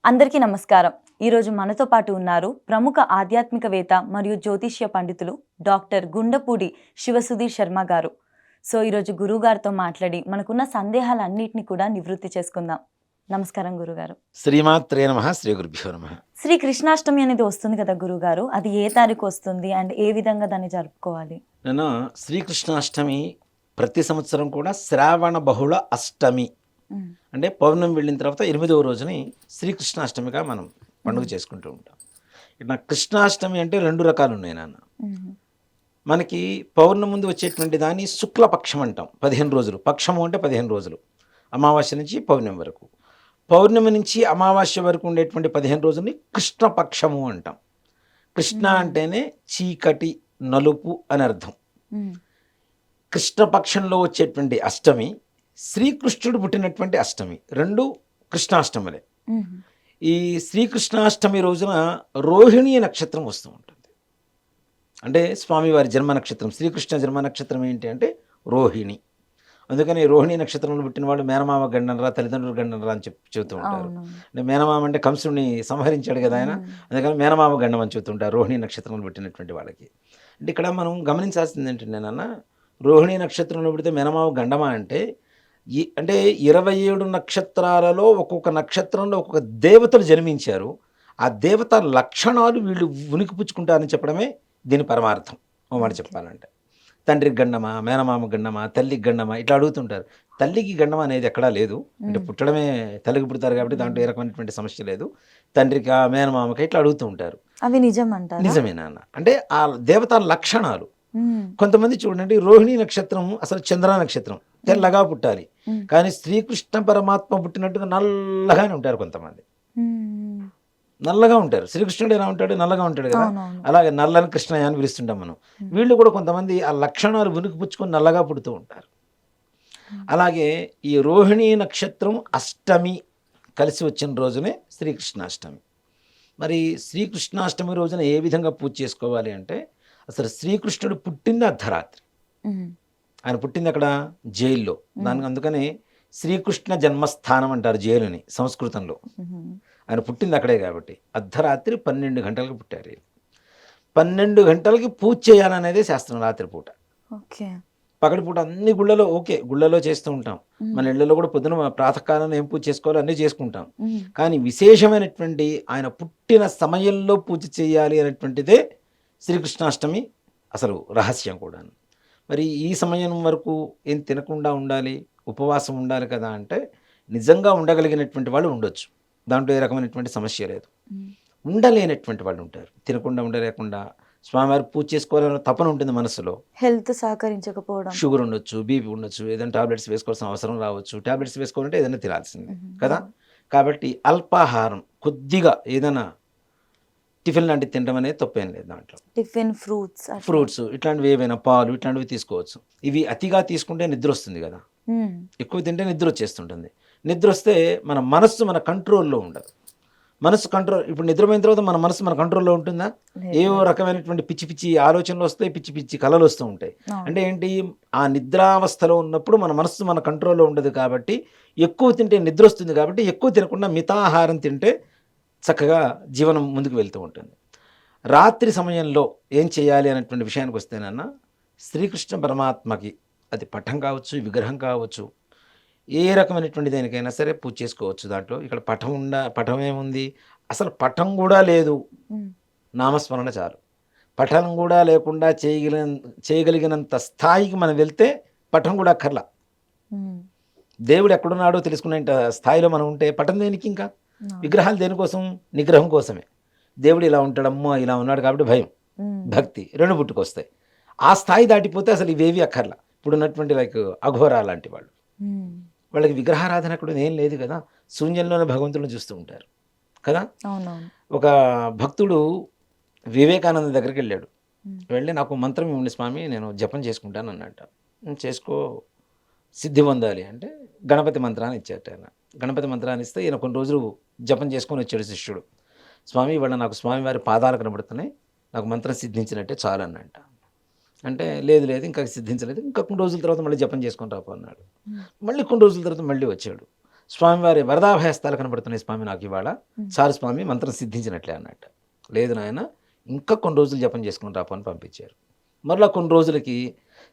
అందరికీ నమస్కారం. ఈరోజు మనతో పాటు ఉన్నారు ప్రముఖ ఆధ్యాత్మికవేత్త మరియు జ్యోతిష్య పండితులు డాక్టర్ గుండపూడి శివసుధీర్ శర్మ గారు. ఈరోజు గురువుగారితో మాట్లాడి మనకున్న సందేహాలన్నిటిని కూడా నివృత్తి చేసుకుందాం. నమస్కారం గురుగారు. శ్రీమాత్రే నమః. శ్రీ గురుభ్యో నమః. శ్రీ కృష్ణాష్టమి అనేది వస్తుంది కదా గురుగారు, అది ఏ తారీఖు వస్తుంది అండ్ ఏ విధంగా దాన్ని జరుపుకోవాలి? నేను శ్రీకృష్ణాష్టమి ప్రతి సంవత్సరం కూడా శ్రావణ బహుళ అష్టమి అంటే పౌర్ణమి వెళ్ళిన తర్వాత 8వ రోజుని శ్రీకృష్ణాష్టమిగా మనం పండుగ చేసుకుంటూ ఉంటాం. ఇట్లా కృష్ణాష్టమి అంటే 2 రకాలు ఉన్నాయి నాన్న. మనకి పౌర్ణమి ముందు వచ్చేటువంటి దాన్ని శుక్లపక్షం అంటాం. 15 రోజులు పక్షము అంటే 15 రోజులు, అమావాస్య నుంచి పౌర్ణమి వరకు. పౌర్ణమి నుంచి అమావాస్య వరకు ఉండేటువంటి 15 రోజుల్ని కృష్ణపక్షము అంటాం. కృష్ణ అంటేనే చీకటి, నలుపు అని అర్థం. కృష్ణపక్షంలో వచ్చేటువంటి అష్టమి శ్రీకృష్ణుడు పుట్టినటువంటి అష్టమి. 2 కృష్ణాష్టములే. ఈ శ్రీకృష్ణాష్టమి రోజున రోహిణీ నక్షత్రం వస్తూ ఉంటుంది. అంటే స్వామివారి జన్మ నక్షత్రం, శ్రీకృష్ణ జన్మ నక్షత్రం ఏంటి అంటే రోహిణి. అందుకని రోహిణీ నక్షత్రంలో పుట్టిన వాళ్ళు మేనమామ గండనరా, తల్లిదండ్రులు గండనరా అని చెబుతూ ఉంటారు. అంటే మేనమామ అంటే కంసుడిని సంహరించాడు కదా ఆయన, అందుకని మేనమామ గండం అని చెబుతుంటారు రోహిణీ నక్షత్రంలో పుట్టినటువంటి వాళ్ళకి. అంటే ఇక్కడ మనం గమనించాల్సింది ఏంటంటే నాన్న, రోహిణీ నక్షత్రంలో పుడితే మేనమామ గండమా అంటే అంటే 27 నక్షత్రాలలో ఒక్కొక్క నక్షత్రంలో ఒక్కొక్క దేవతలు జన్మించారు. ఆ దేవత లక్షణాలు వీళ్ళు ఉనికిపుచ్చుకుంటారని చెప్పడమే దీని పరమార్థం. ఓ మాట చెప్పాలంటే తండ్రికి గండమా, మేనమామ గండమా, తల్లికి గండమా ఇట్లా అడుగుతుంటారు. తల్లికి గండం అనేది ఎక్కడా లేదు. అంటే పుట్టడమే తల్లికి పుడతారు కాబట్టి దాంట్లో ఏ రకమైనటువంటి సమస్య లేదు. తండ్రికి మేనమామకి ఇట్లా అడుగుతూ ఉంటారు. అవి నిజం అంటారు. నిజమే నాన్న. అంటే ఆ దేవత లక్షణాలు. కొంతమంది చూడండి, రోహిణీ నక్షత్రం అసలు చంద్ర నక్షత్రం, తెల్లగా పుట్టాలి. కానీ శ్రీకృష్ణ పరమాత్మ పుట్టినట్టుగా నల్లగానే ఉంటారు. కొంతమంది నల్లగా ఉంటారు. శ్రీకృష్ణుడు ఎలా ఉంటాడు? నల్లగా ఉంటాడు కదా. అలాగే నల్లని కృష్ణయ్య అని పిలుస్తుంటాం మనం. వీళ్ళు కూడా కొంతమంది ఆ లక్షణాలు పుచ్చుకొని నల్లగా పుడుతూ ఉంటారు. అలాగే ఈ రోహిణీ నక్షత్రం అష్టమి కలిసి వచ్చిన రోజునే శ్రీకృష్ణాష్టమి. మరి శ్రీకృష్ణాష్టమి రోజున ఏ విధంగా పూజ చేసుకోవాలి అంటే, అసలు శ్రీకృష్ణుడు పుట్టింది అర్ధరాత్రి. ఆయన పుట్టింది అక్కడ జైల్లో. దానికి అందుకని శ్రీకృష్ణ జన్మస్థానం అంటారు జైలుని సంస్కృతంలో. ఆయన పుట్టింది అక్కడే కాబట్టి అర్ధరాత్రి 12 గంటలకు పుట్టారు. 12 గంటలకి పూజ చేయాలనేదే శాస్త్రం. రాత్రిపూట, పగటిపూట అన్ని గుళ్ళలో గుళ్ళలో చేస్తూ ఉంటాం. మన ఇళ్లలో కూడా పొద్దున ప్రాతకాలంలో ఏం పూజ చేసుకోవాలో అన్నీ చేసుకుంటాం. కానీ విశేషమైనటువంటి ఆయన పుట్టిన సమయంలో పూజ చేయాలి అనేటువంటిదే శ్రీకృష్ణాష్టమి అసలు రహస్యం కూడా. మరి ఈ సమయం వరకు ఏం తినకుండా ఉండాలి, ఉపవాసం ఉండాలి కదా అంటే, నిజంగా ఉండగలిగినటువంటి వాళ్ళు ఉండొచ్చు. దాంట్లో ఏ రకమైనటువంటి సమస్య లేదు. ఉండలేనటువంటి వాళ్ళు ఉంటారు. తినకుండా ఉండలేకుండా స్వామివారి పూజ చేసుకోవాలన్న తపన ఉంటుంది మనసులో. హెల్త్ సహకరించకపోవడం, షుగర్ ఉండొచ్చు, బీపీ ఉండొచ్చు, ఏదైనా టాబ్లెట్స్ వేసుకోవాల్సిన అవసరం రావచ్చు. టాబ్లెట్స్ వేసుకోవాలంటే ఏదైనా తినాల్సిందే కదా. కాబట్టి అల్పాహారం కొద్దిగా ఏదైనా టిఫిన్ లాంటివి తినడం అనేది తప్పేం లేదు. దాంట్లో టిఫిన్ ఫ్రూట్స్ ఇట్లాంటివి ఏవైనా పాలు ఇట్లాంటివి తీసుకోవచ్చు. ఇవి అతిగా తీసుకుంటే నిద్ర వస్తుంది కదా. ఎక్కువ తింటే నిద్ర వచ్చేస్తుంటుంది. నిద్ర వస్తే మన మనస్సు మన కంట్రోల్లో ఉండదు. మనసు కంట్రోల్, ఇప్పుడు నిద్రపోయిన తర్వాత మన మనసు మన కంట్రోల్లో ఉంటుందా? ఏవో రకమైనటువంటి పిచ్చి పిచ్చి ఆలోచనలు వస్తాయి, పిచ్చి పిచ్చి కళలు వస్తూ ఉంటాయి. అంటే ఏంటి, ఆ నిద్రావస్థలో ఉన్నప్పుడు మన మనస్సు మన కంట్రోల్లో ఉండదు. కాబట్టి ఎక్కువ తింటే నిద్ర వస్తుంది. కాబట్టి ఎక్కువ తినకుండా మితాహారం తింటే చక్కగా జీవనం ముందుకు వెళ్తూ ఉంటుంది. రాత్రి సమయంలో ఏం చేయాలి అనేటువంటి విషయానికి వస్తేనన్నా, శ్రీకృష్ణ పరమాత్మకి అది పటం కావచ్చు, విగ్రహం కావచ్చు, ఏ రకమైనటువంటి దేనికైనా సరే పూజ చేసుకోవచ్చు. దాంట్లో ఇక్కడ పటం ఏముంది, అసలు పటం కూడా లేదు, నామస్మరణ చాలు. పటం కూడా లేకుండా చేయగలిగినంత స్థాయికి మనం వెళ్తే పటం కూడా అక్కర్లా. దేవుడు ఎక్కడున్నాడో తెలుసుకునే స్థాయిలో మనం ఉంటే పటం దేనికి? ఇంకా విగ్రహాలు దేనికోసం? నిగ్రహం కోసమే. దేవుడు ఇలా ఉంటాడమ్మో, ఇలా ఉన్నాడు కాబట్టి భయం, భక్తి 2 పుట్టుకొస్తాయి. ఆ స్థాయి దాటిపోతే అసలు ఇవేవి అక్కర్లా. ఇప్పుడు ఉన్నటువంటి అఘోరా లాంటి వాళ్ళు, వాళ్ళకి విగ్రహారాధన కూడా ఏం లేదు కదా. శూన్యంలోనే భగవంతుడిని చూస్తూ ఉంటారు కదా. ఒక భక్తుడు వివేకానంద దగ్గరికి వెళ్ళాడు. వెళ్ళి నాకు మంత్రం ఇవ్వండి స్వామి, నేను జపం చేసుకుంటాను అన్నట్ట. చేసుకో, సిద్ధి పొందాలి అంటే గణపతి మంత్రాన్ని ఇచ్చాట. ఆయన గణపతి మంత్రాన్ని ఇస్తే ఈయన కొన్ని రోజులు జపం చేసుకొని వచ్చాడు శిష్యుడు. స్వామి, ఇవాళ నాకు స్వామివారి పాదాలు కనబడుతున్నాయి, నాకు మంత్రం సిద్ధించినట్టే చాలు అన్నట్ట. అంటే లేదు ఇంకా సిద్ధించలేదు, ఇంకా కొన్ని రోజుల తర్వాత మళ్ళీ జపం చేసుకొని రాపో అన్నాడు. మళ్ళీ కొన్ని రోజుల తర్వాత మళ్ళీ వచ్చాడు. స్వామివారి వరదాభయస్తాలు కనబడుతున్నాయి స్వామి నాకు ఇవాళ, చాలు స్వామి మంత్రం సిద్ధించినట్లే అన్నట్టు. లేదు నాయన ఇంకా కొన్ని రోజులు జపం చేసుకుని రాపు అని పంపించారు. మరలా కొన్ని రోజులకి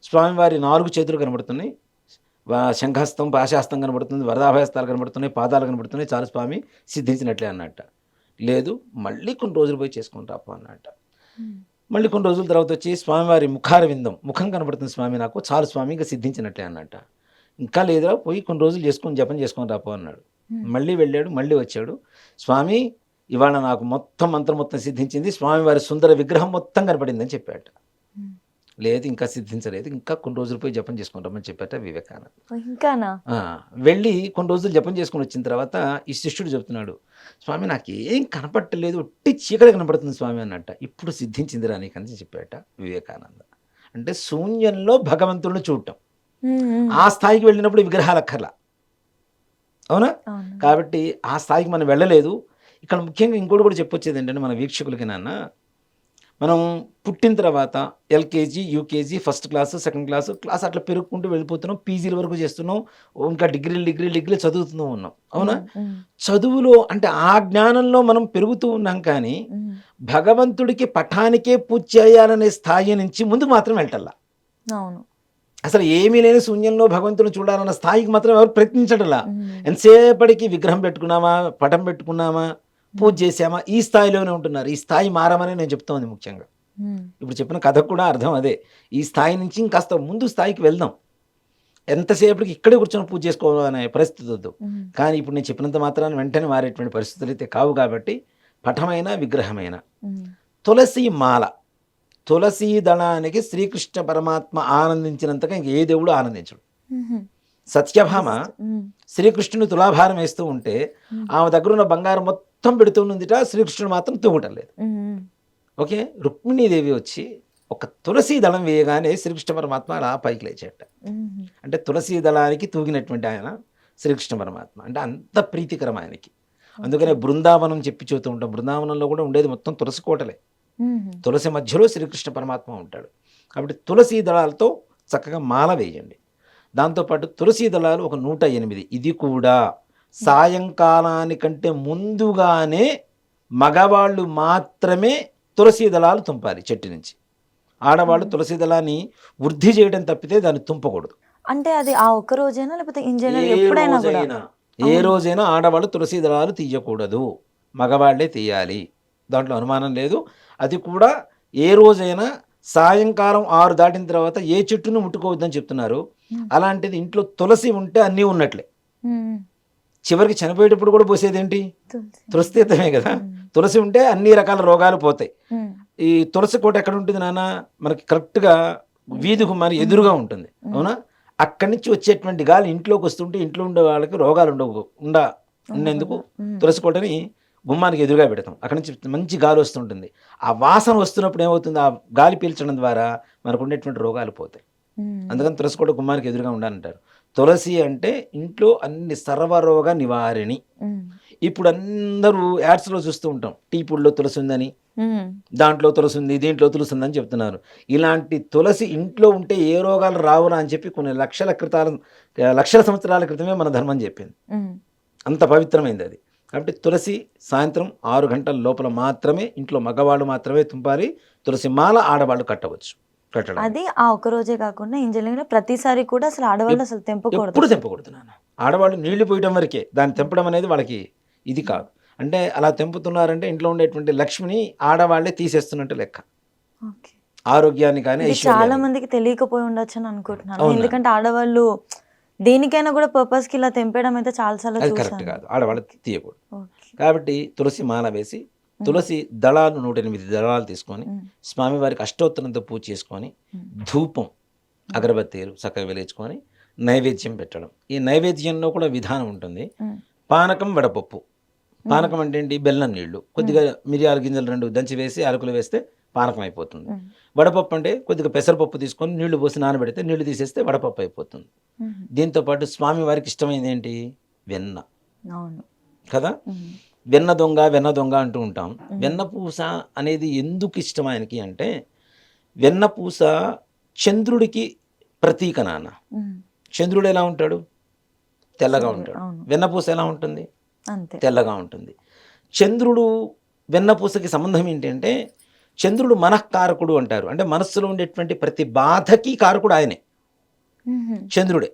స్వామివారి 4 చేతులు కనబడుతున్నాయి, శంఖహస్తం పాశాస్తం కనబడుతుంది, వరదాభయస్తాలు కనబడుతున్నాయి, పాదాలు కనబడుతున్నాయి, చాలు స్వామి సిద్ధించినట్లే అన్నట్ట. లేదు మళ్ళీ కొన్ని రోజులు పోయి చేసుకుని రాపు అన్నట్ట. మళ్ళీ కొన్ని రోజుల తర్వాత వచ్చి స్వామివారి ముఖార విందం, ముఖం కనబడుతుంది స్వామి నాకు, చాలు స్వామి ఇంకా సిద్ధించినట్లే అన్నట్ట. ఇంకా లేదురా పోయి కొన్ని రోజులు చేసుకొని జపం చేసుకొని రాపో అన్నాడు. మళ్ళీ వెళ్ళాడు, మళ్ళీ వచ్చాడు, స్వామి ఇవాళ నాకు మంత్రం మొత్తం సిద్ధించింది, స్వామివారి సుందర విగ్రహం మొత్తం కనపడిందని చెప్పాట. లేదు ఇంకా సిద్ధించలేదు, ఇంకా కొన్ని రోజులు పోయి జపం చేసుకుంటామని చెప్పాట వివేకానంద. ఇంకానా? వెళ్ళి కొన్ని రోజులు జపం చేసుకుని వచ్చిన తర్వాత ఈ శిష్యుడు చెప్తున్నాడు, స్వామి నాకేం కనపట్టలేదు, ఒట్టి చీకటి కనపడుతుంది స్వామి అన్నట్ట. ఇప్పుడు సిద్ధించిందిరా నీకని చెప్పాట వివేకానంద. అంటే శూన్యంలో భగవంతుడిని చూడటం, ఆ స్థాయికి వెళ్ళినప్పుడు విగ్రహాలు అక్కర్లా, అవునా? కాబట్టి ఆ స్థాయికి మనం వెళ్ళలేదు. ఇక్కడ ముఖ్యంగా ఇంకోటి కూడా చెప్పొచ్చేది ఏంటంటే మన వీక్షకులకి, నాన్న మనం పుట్టిన తర్వాత LKG, UKG, first class, second class అట్లా పెరుగుకుంటూ వెళ్ళిపోతున్నాం, పీజీల వరకు చేస్తున్నాం, ఇంకా డిగ్రీలు చదువుతూ ఉన్నాం, అవునా? చదువులో అంటే ఆ జ్ఞానంలో మనం పెరుగుతూ ఉన్నాం, కానీ భగవంతుడికి పఠానికే పూజ చేయాలనే స్థాయి నుంచి ముందు మాత్రం వెళ్ళటల్లా. అవును, అసలు ఏమీ లేని శూన్యంలో భగవంతుని చూడాలన్న స్థాయికి మాత్రం ఎవరు ప్రయత్నించడంలా. ఎంతసేపటికి విగ్రహం పెట్టుకున్నామా, పటం పెట్టుకున్నామా, పూజ చేసామా, ఈ స్థాయిలోనే ఉంటున్నారు. ఈ స్థాయి మారమని నేను చెప్తాను ముఖ్యంగా. ఇప్పుడు చెప్పిన కథకు కూడా అర్థం అదే. ఈ స్థాయి నుంచి ఇంకాస్త ముందు స్థాయికి వెళ్దాం. ఎంతసేపటికి ఇక్కడే కూర్చొని పూజ చేసుకోవాలనే పరిస్థితి వద్దు. కానీ ఇప్పుడు నేను చెప్పినంత మాత్రాన్ని వెంటనే మారేటువంటి పరిస్థితులు అయితే కావు. కాబట్టి పటమైన విగ్రహమైన తులసి మాల, తులసీ దళానికి శ్రీకృష్ణ పరమాత్మ ఆనందించినంతగా ఇంక ఏ దేవుడు ఆనందించడు. సత్యభామ శ్రీకృష్ణుని తులాభారం వేస్తూ ఉంటే ఆమె దగ్గర ఉన్న బంగారం మొత్తం పెడుతుందిట, శ్రీకృష్ణుడు మాత్రం తూగటం లేదు. ఓకే, రుక్మిణీదేవి వచ్చి ఒక తులసీ దళం వేయగానే శ్రీకృష్ణ పరమాత్మ అలా పైకి లేచేట. అంటే తులసీ దళానికి తూగినటువంటి ఆయన శ్రీకృష్ణ పరమాత్మ, అంటే అంత ప్రీతికరం ఆయనకి. అందుకనే బృందావనం చెప్పి చూస్తూ ఉంటాం. బృందావనంలో కూడా ఉండేది మొత్తం తులసి కోటలే, తులసి మధ్యలో శ్రీకృష్ణ పరమాత్మ ఉంటాడు. కాబట్టి తులసీ దళాలతో చక్కగా మాల వేయండి. దాంతోపాటు తులసీ దళాలు ఒక 108. ఇది కూడా సాయంకాలానికంటే ముందుగానే మగవాళ్ళు మాత్రమే తులసీ దళాలు తుంపాలి చెట్టు నుంచి. ఆడవాళ్ళు తులసీ దళాన్ని వృద్ధి చేయడం తప్పితే దాన్ని తుంపకూడదు. అంటే అది ఆ ఒక్క రోజైనా లేకపోతే ఇన్ జనరల్ ఎప్పుడైనా కూడా? ఏ రోజైనా ఆడవాళ్ళు తులసీ దళాలు తీయకూడదు, మగవాళ్లే తీయాలి, దాంట్లో అనుమానం లేదు. అది కూడా ఏ రోజైనా సాయంకాలం 6 దాటిన తర్వాత ఏ చెట్టును ముట్టుకోవద్దని చెప్తున్నారు. అలాంటిది ఇంట్లో తులసి ఉంటే అన్నీ ఉన్నట్లే. చివరికి చనిపోయేటప్పుడు కూడా పోసేదేంటి? తులసి తీర్థమే కదా. తులసి ఉంటే అన్ని రకాల రోగాలు పోతాయి. ఈ తులసి కోట ఎక్కడ ఉంటుంది నాన్న? మనకి కరెక్ట్గా వీధి గుమ్మాని ఎదురుగా ఉంటుంది, అవునా? అక్కడి నుంచి వచ్చేటువంటి గాలి ఇంట్లోకి వస్తుంటే ఇంట్లో ఉండే వాళ్ళకి రోగాలు ఉండేందుకు తులసి కోటని గుమ్మానికి ఎదురుగా పెడతాం. అక్కడి నుంచి మంచి గాలి వస్తుంటుంది. ఆ వాసన వస్తున్నప్పుడు ఏమవుతుంది? ఆ గాలి పీల్చడం ద్వారా మనకు ఉండేటువంటి రోగాలు పోతాయి. అందుకని తులసి కోట గుమ్మానికి ఎదురుగా ఉండాలంటారు. తులసి అంటే ఇంట్లో అన్ని సర్వరోగ నివారిణి. ఇప్పుడు అందరూ యాడ్స్లో చూస్తూ ఉంటాం, టీ పొడిలో తులసి ఉందని, దాంట్లో తులసి ఉంది, దీంట్లో తులసి ఉందని చెప్తున్నారు. ఇలాంటి తులసి ఇంట్లో ఉంటే ఏ రోగాలు రావునా అని చెప్పి కొన్ని లక్షల సంవత్సరాల క్రితమే మన ధర్మం చెప్పింది. అంత పవిత్రమైంది అది. కాబట్టి తులసి సాయంత్రం 6 గంటల లోపల మాత్రమే ఇంట్లో మగవాళ్ళు మాత్రమే తుంపాలి. తులసి మాల ఆడవాళ్ళు కట్టవచ్చు. అది ఆ ఒక్క రోజే కాకుండా ఇంజనీరింగ్ ప్రతిసారి కూడా అసలు ఆడవాళ్ళు అసలు తెంపకూడదు. ఎప్పుడు తెంపకూడదు నాన్న. ఆడవాళ్ళు నీళ్లు పోయడం వరకే, దాన్ని తెంపడం అనేది వాళ్ళకి ఇది కాదు. అంటే అలా తెంపుతున్నారంటే ఇంట్లో ఉండేటువంటి లక్ష్మిని ఆడవాళ్లే తీసేస్తున్నట్టు లెక్క. ఆరోగ్యాన్ని కానీ చాలా మందికి తెలియకపోయి ఉండొచ్చు అని అనుకుంటున్నాను. ఎందుకంటే ఆడవాళ్ళు దేనికైనా కూడా పర్పస్ కి ఇలా తెంపడం అయితే చాలా కరెక్ట్ కాదు, ఆడవాళ్ళు తీయకూడదు. కాబట్టి తులసి మాల వేసి తులసి దళాలు 108 దళాలు తీసుకొని స్వామివారికి అష్టోత్తరంతో పూజ చేసుకొని ధూపం అగరబత్తీలు చక్కగా వెలిగించుకొని నైవేద్యం పెట్టడం. ఈ నైవేద్యంలో కూడా విధానం ఉంటుంది. పానకం వడపప్పు. పానకం అంటే ఏంటి? బెల్లం నీళ్లు, కొద్దిగా మిరియాల గింజలు 2 దంచి వేసి అరకులు వేస్తే పానకం అయిపోతుంది. వడపప్పు అంటే కొద్దిగా పెసరపప్పు తీసుకొని నీళ్లు పోసి నానబెడితే నీళ్లు తీసేస్తే వడపప్పు అయిపోతుంది. దీంతోపాటు స్వామి వారికి ఇష్టమైనది ఏంటి? వెన్న కదా. వెన్న దొంగ అంటూ ఉంటాం. వెన్నపూస అనేది ఎందుకు ఇష్టం ఆయనకి అంటే, వెన్నపూస చంద్రుడికి ప్రతీక నాన్న. చంద్రుడు ఎలా ఉంటాడు? తెల్లగా ఉంటాడు. అవును. వెన్నపూస ఎలా ఉంటుంది? అంతే. తెల్లగా ఉంటుంది. చంద్రుడు వెన్నపూసకి సంబంధం ఏంటంటే చంద్రుడు మనఃకారకుడు అంటారు. అంటే మనస్సులో ఉండేటువంటి ప్రతి బాధకి కారకుడు ఆయనే, హుహు. చంద్రుడే.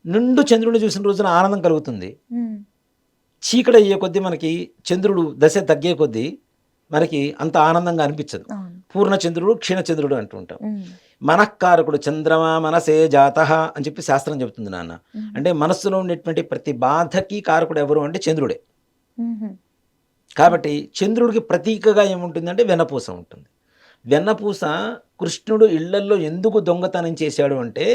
నిండు చంద్రుడిని చూసిన రోజున ఆనందం కలుగుతుంది. హ్మ్. చీకటి అయ్యే కొద్దీ మనకి చంద్రుడు దశ తగ్గే కొద్దీ మనకి అంత ఆనందంగా అనిపించదు. అవును. పూర్ణచంద్రుడు క్షీణచంద్రుడు అంటూ ఉంటాం. హ్మ్. మనఃకారకుడు చంద్రమా మనసే జాతః అని చెప్పి శాస్త్రం చెబుతుంది నాన్న. హ్మ్. అంటే మనస్సులో ఉండేటువంటి ప్రతి బాధకి కారకుడు ఎవరు అంటే చంద్రుడే. హుహు. కాబట్టి చంద్రుడికి ప్రతీకగా ఏముంటుందంటే వెన్నపూస ఉంటుంది. వెన్నపూస కృష్ణుడు ఇళ్లల్లో ఎందుకు దొంగతనం చేశాడు అంటే,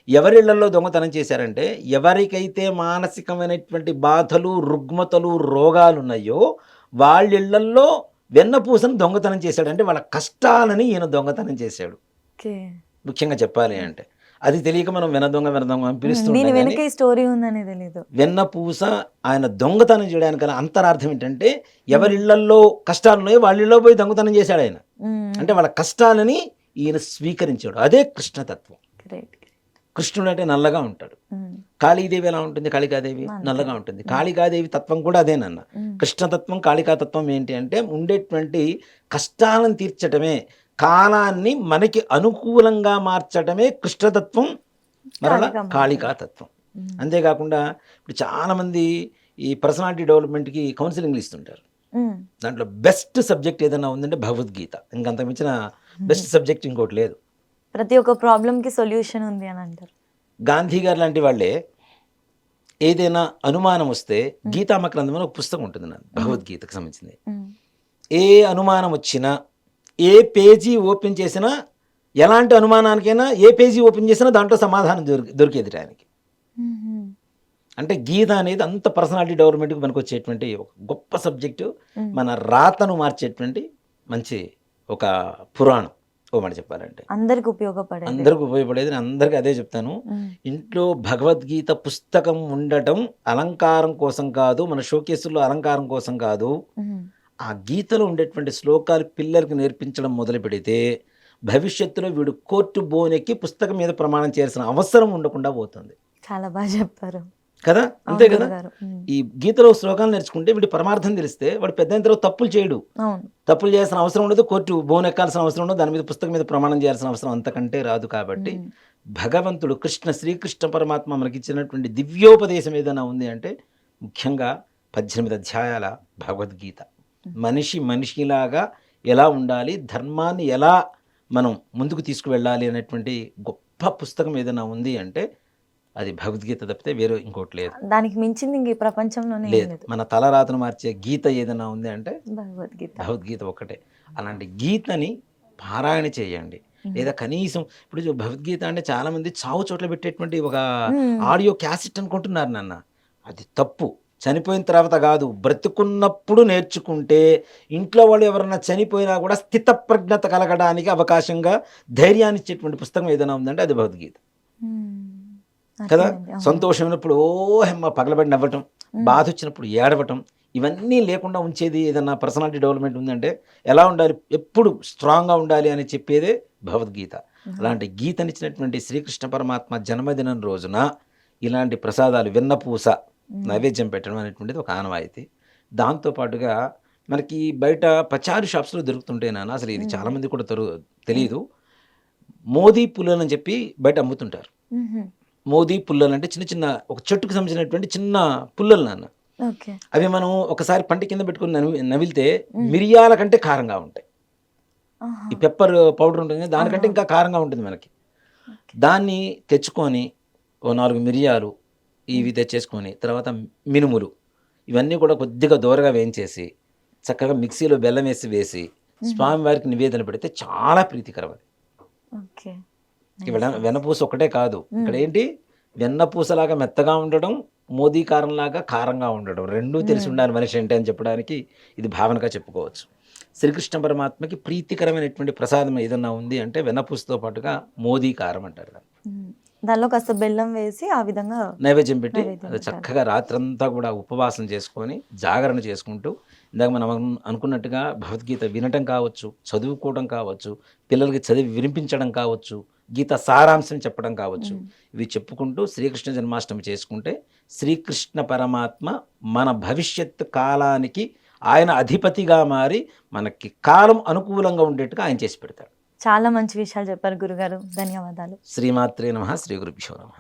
ఎవరిళ్లల్లో దొంగతనం చేశారంటే, ఎవరికైతే మానసికమైనటువంటి బాధలు, రుగ్మతలు, రోగాలున్నాయో వాళ్ళిళ్లల్లో వెన్నపూసను దొంగతనం చేశాడు. అంటే వాళ్ళ కష్టాలని ఈయన దొంగతనం చేశాడు. ఓకే. ముఖ్యంగా చెప్పాలి అంటే. అది తెలియక మనం వెనదొంగ అని పిలుస్తూ దీని ఉంటాం కానీ వెనక ఈ స్టోరీ ఉందని తెలీదు. వెన్నపూస ఆయన దొంగతనం చేయడానికి గల అంతరార్థం ఏంటంటే, ఎవరిళ్లల్లో కష్టాలున్నాయో వాళ్ళిళ్ళలో పోయి దొంగతనం చేశాడు ఆయన. హ్మ్. అంటే వాళ్ళ కష్టాలని ఈయన స్వీకరించాడు. అదే కృష్ణతత్వం. గ్రేట్. కృష్ణుడు అంటే నల్లగా ఉంటాడు. హ్మ్. కాళీదేవి ఎలా ఉంటుంది? కాళికాదేవి అంతే. నల్లగా ఉంటుంది. కాళికాదేవి తత్వం కూడా అదేనన్న. హ్మ్. కృష్ణతత్వం కాళికాతత్వం ఏంటి అంటే ఉండేటువంటి కష్టాలను తీర్చటమే, కాలాన్ని మనకి అనుకూలంగా మార్చటమే కృష్ణతత్వం, మరలా కాళికా మాత. కాళికాతత్వం. హ్మ్. అంతేకాకుండా ఇప్పుడు చాలామంది ఈ పర్సనాలిటీ డెవలప్మెంట్కి కౌన్సిలింగ్లు ఇస్తుంటారు. హ్మ్. దాంట్లో బెస్ట్ సబ్జెక్ట్ ఏదైనా ఉందంటే భగవద్గీత. ఇంకంత మించిన బెస్ట్ సబ్జెక్ట్ ఇంకోటి లేదు. ప్రతి ఒక్క ప్రాబ్లంకి సొల్యూషన్ ఉంది అని అంటారు. గాంధీ గారు లాంటి వాళ్ళే ఏదైనా అనుమానం వస్తే గీతామ గ్రంథం అని ఒక పుస్తకం ఉంటుంది నాది, భగవద్గీతకు సంబంధించింది. హ్మ్. ఏ అనుమానం వచ్చినా ఏ పేజీ ఓపెన్ చేసినా, ఎలాంటి అనుమానానికైనా ఏ పేజీ ఓపెన్ చేసినా దాంట్లో సమాధానం దొరికేది ఆయనకి. హుహు. అంటే గీత అనేది అంత పర్సనాలిటీ డెవలప్మెంట్కి మనకు వచ్చేటువంటి ఒక గొప్ప సబ్జెక్టు. హ్మ్. మన రాతను మార్చేటువంటి మంచి ఒక పురాణం ఓ మాట చెప్పాలంటే. అందరికి ఉపయోగపడేది. అందరికి ఉపయోగపడేది. నేను అందరికీ అదే చెప్తాను. హ్మ్. ఇంట్లో భగవద్గీత పుస్తకం ఉండటం అలంకారం కోసం కాదు, మన షోకేసుల్లో అలంకారం కోసం కాదు. హ్మ్. ఆ గీతలో ఉండేటువంటి శ్లోకాలు పిల్లలకు నేర్పించడం మొదలు పెడితే భవిష్యత్తులో వీడు కోర్టు బోనెక్కి పుస్తకం మీద ప్రమాణం చేయాల్సిన అవసరం ఉండకుండా పోతుంది చాలా బాగా చెప్పారు. కదా. అంతే అవును కదా. గురుగారు. హ్మ్. ఈ గీతలో శ్లోకాలు నేర్చుకుంటే వీడి పరమార్థం తెలిస్తే వాడు పెద్ద అయిన తర్వాత తప్పులు చేయడు. అవును. తప్పులు చేయాల్సిన అవసరం ఉండదు, కోర్టు బోన్ ఎక్కాల్సిన అవసరం ఉండదు, దాని మీద పుస్తకం మీద ప్రమాణం చేయాల్సిన అవసరం అంతకంటే రాదు. కాబట్టి హ్మ్. భగవంతుడు శ్రీకృష్ణ పరమాత్మ మనకి ఇచ్చినటువంటి దివ్యోపదేశం ఏదైనా ఉంది అంటే ముఖ్యంగా 18 అధ్యాయాల భగవద్గీత. మనిషిలాగా ఎలా ఉండాలి, ధర్మాన్ని ఎలా మనం ముందుకు తీసుకువెళ్ళాలి అనేటువంటి గొప్ప పుస్తకం ఏదైనా ఉంది అంటే అది భగవద్గీత తప్పితే వేరే ఇంకోటి లేదు. దానికి మించింది ఇంక ఈ ప్రపంచంలోనే ఏం లేదు. లేదు. మన తలరాతను మార్చే గీత ఏదైనా ఉంది అంటే భగవద్గీత. భగవద్గీత ఒక్కటే. అలాంటి గీతని పారాయణ చేయండి. లేదా కనీసం ఇప్పుడు భగవద్గీత అంటే చాలామంది చావు చోట్ల పెట్టేటువంటి ఒక ఆడియో క్యాసెట్ అనుకుంటున్నారు నాన్న. అది తప్పు. చనిపోయిన తర్వాత కాదు, బ్రతుకున్నప్పుడు నేర్చుకుంటే ఇంట్లో వాళ్ళు ఎవరన్నా చనిపోయినా కూడా స్థితప్రజ్ఞత కలగడానికి అవకాశంగా ధైర్యాన్ని ఇచ్చేటువంటి పుస్తకం ఏదైనా ఉందంటే అది భగవద్గీత కదా. సంతోషం ఉన్నప్పుడు హెమ్మ పగలబడి నవ్వటం, బాధ వచ్చినప్పుడు ఏడవటం, ఇవన్నీ లేకుండా ఉంచేది ఏదన్నా పర్సనాలిటీ డెవలప్మెంట్ ఉందంటే ఎలా ఉండాలి, ఎప్పుడు స్ట్రాంగ్గా ఉండాలి అని చెప్పేదే భగవద్గీత. అలాంటి గీతనిచ్చినటువంటి శ్రీకృష్ణ పరమాత్మ జన్మదినం రోజున ఇలాంటి ప్రసాదాలు వెన్నపూస నైవేద్యం పెట్టడం అనేటువంటిది ఒక ఆనవాయితీ. దాంతోపాటుగా మనకి బయట పచారీ షాప్స్లో దొరుకుతుంటే నాన్న, అసలు ఇది చాలామంది కూడా తెలియదు, మోదీ పుల్లలు అని చెప్పి బయట అమ్ముతుంటారు. మోదీ పుల్లలు అంటే చిన్న చిన్న ఒక చెట్టుకు సంబంధించినటువంటి చిన్న పుల్లలు నాన్న. అవి మనం ఒకసారి పంట కింద పెట్టుకుని నవిలితే మిరియాల కంటే కారంగా ఉంటాయి. ఈ పెప్పర్ పౌడర్ ఉంటుంది, దానికంటే ఇంకా కారంగా ఉంటుంది మనకి. దాన్ని తెచ్చుకొని ఓ 4 మిరియాలు ఇవి తెచ్చేసుకొని తర్వాత మినుములు ఇవన్నీ కూడా కొద్దిగా దూరగా వేయించేసి చక్కగా మిక్సీలో బెల్లం వేసి స్వామివారికి నివేదన పెడితే చాలా ప్రీతికరం. అది వెన్నపూస ఒకటే కాదు, ఇక్కడ ఏంటి వెన్నపూసలాగా మెత్తగా ఉండడం, మోదీ కారంలాగా కారంగా ఉండడం, రెండూ తెలిసి ఉండాలి మనిషి అంటే అని చెప్పడానికి ఇది భావనగా చెప్పుకోవచ్చు. శ్రీకృష్ణ పరమాత్మకి ప్రీతికరమైనటువంటి ప్రసాదం ఏదన్నా ఉంది అంటే వెన్నపూసతో పాటుగా మోదీ కారం అంటారు. దానిలో కాస్త బెల్లం వేసి ఆ విధంగా నైవేద్యం పెట్టి నైవేద్యం అది పెట్టాలి. చక్కగా రాత్రంతా కూడా ఉపవాసం చేసుకొని జాగరణ చేసుకుంటూ ఇందాక మనం అనుకున్నట్టుగా భగవద్గీత వినటం కావచ్చు, చదువుకోవడం కావచ్చు, పిల్లలకి చదివి వినిపించడం కావచ్చు, గీత సారాంశం చెప్పడం కావచ్చు, ఇవి చెప్పుకుంటూ శ్రీకృష్ణ జన్మాష్టమి చేసుకుంటే శ్రీకృష్ణ పరమాత్మ మన భవిష్యత్ కాలానికి ఆయన అధిపతిగా మారి మనకి కాలం అనుకూలంగా ఉండేట్టుగా ఆయన చేసి పెడతాడు. చాలా మంచి విషయాలు చెప్పారు గురుగారు. ధన్యవాదాలు. శ్రీమాత్రే నమః. శ్రీ గురుభ్యో నమః.